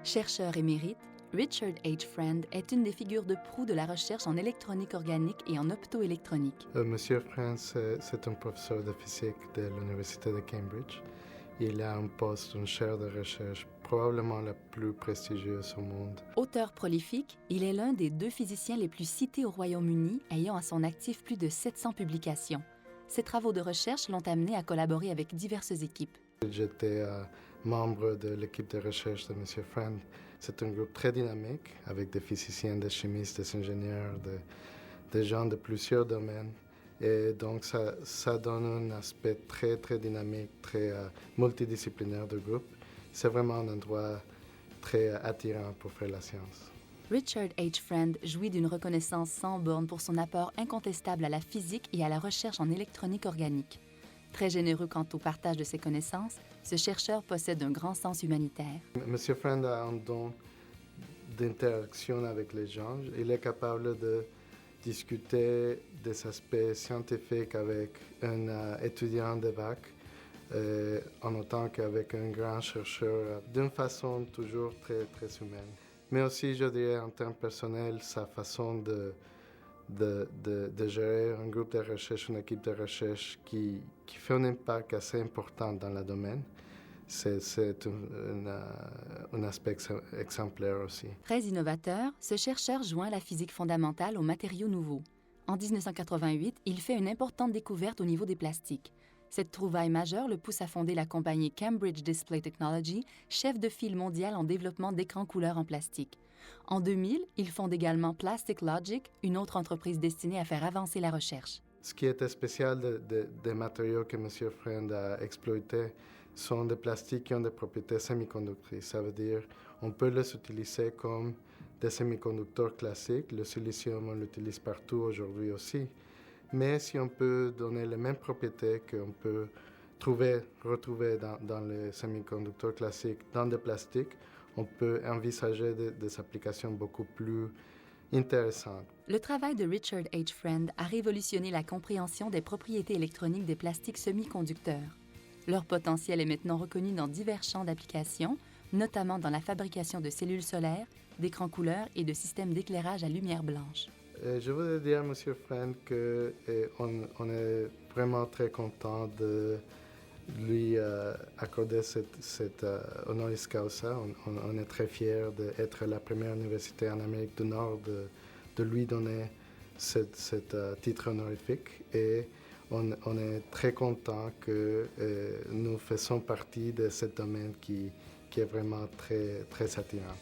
Chercheur émérite, Richard H. Friend est une des figures de proue de la recherche en électronique organique et en optoélectronique. Monsieur Friend, c'est un professeur de physique de l'Université de Cambridge. Il a un poste, une chaire de recherche probablement la plus prestigieuse au monde. Auteur prolifique, il est l'un des 2 physiciens les plus cités au Royaume-Uni, ayant à son actif plus de 700 publications. Ses travaux de recherche l'ont amené à collaborer avec diverses équipes. J'étais membre de l'équipe de recherche de Monsieur Friend. C'est un groupe très dynamique avec des physiciens, des chimistes, des ingénieurs, des gens de plusieurs domaines. Et donc ça donne un aspect très, très dynamique, très multidisciplinaire du groupe. C'est vraiment un endroit très attirant pour faire la science. Richard H. Friend jouit d'une reconnaissance sans borne pour son apport incontestable à la physique et à la recherche en électronique organique. Très généreux quant au partage de ses connaissances, ce chercheur possède un grand sens humanitaire. Monsieur Friend a un don d'interaction avec les gens. Il est capable de discuter des aspects scientifiques avec un étudiant de bac, en autant qu'avec un grand chercheur, d'une façon toujours très, très humaine. Mais aussi, je dirais, en termes personnels, sa façon de gérer un groupe de recherche, une équipe de recherche qui fait un impact assez important dans le domaine. C'est un aspect exemplaire aussi. Très innovateur, ce chercheur joint la physique fondamentale aux matériaux nouveaux. En 1988, il fait une importante découverte au niveau des plastiques. Cette trouvaille majeure le pousse à fonder la compagnie Cambridge Display Technology, chef de file mondial en développement d'écrans couleurs en plastique. En 2000, il fonde également Plastic Logic, une autre entreprise destinée à faire avancer la recherche. Ce qui était spécial des matériaux que M. Friend a exploités sont des plastiques qui ont des propriétés semi-conductrices. Ça veut dire qu'on peut les utiliser comme des semi-conducteurs classiques. Le silicium, on l'utilise partout aujourd'hui aussi. Mais si on peut donner les mêmes propriétés qu'on peut retrouver dans les semi-conducteurs classiques dans des plastiques, on peut envisager des applications beaucoup plus intéressantes. Le travail de Richard H. Friend a révolutionné la compréhension des propriétés électroniques des plastiques semi-conducteurs. Leur potentiel est maintenant reconnu dans divers champs d'application, notamment dans la fabrication de cellules solaires, d'écrans couleurs et de systèmes d'éclairage à lumière blanche. Je voudrais dire à M. Friend qu'on est vraiment très content de lui accorder cette honoris causa. On est très fiers d'être la première université en Amérique du Nord de lui donner ce titre honorifique. Et on est très content que nous faisons partie de ce domaine qui est vraiment très, très attirant.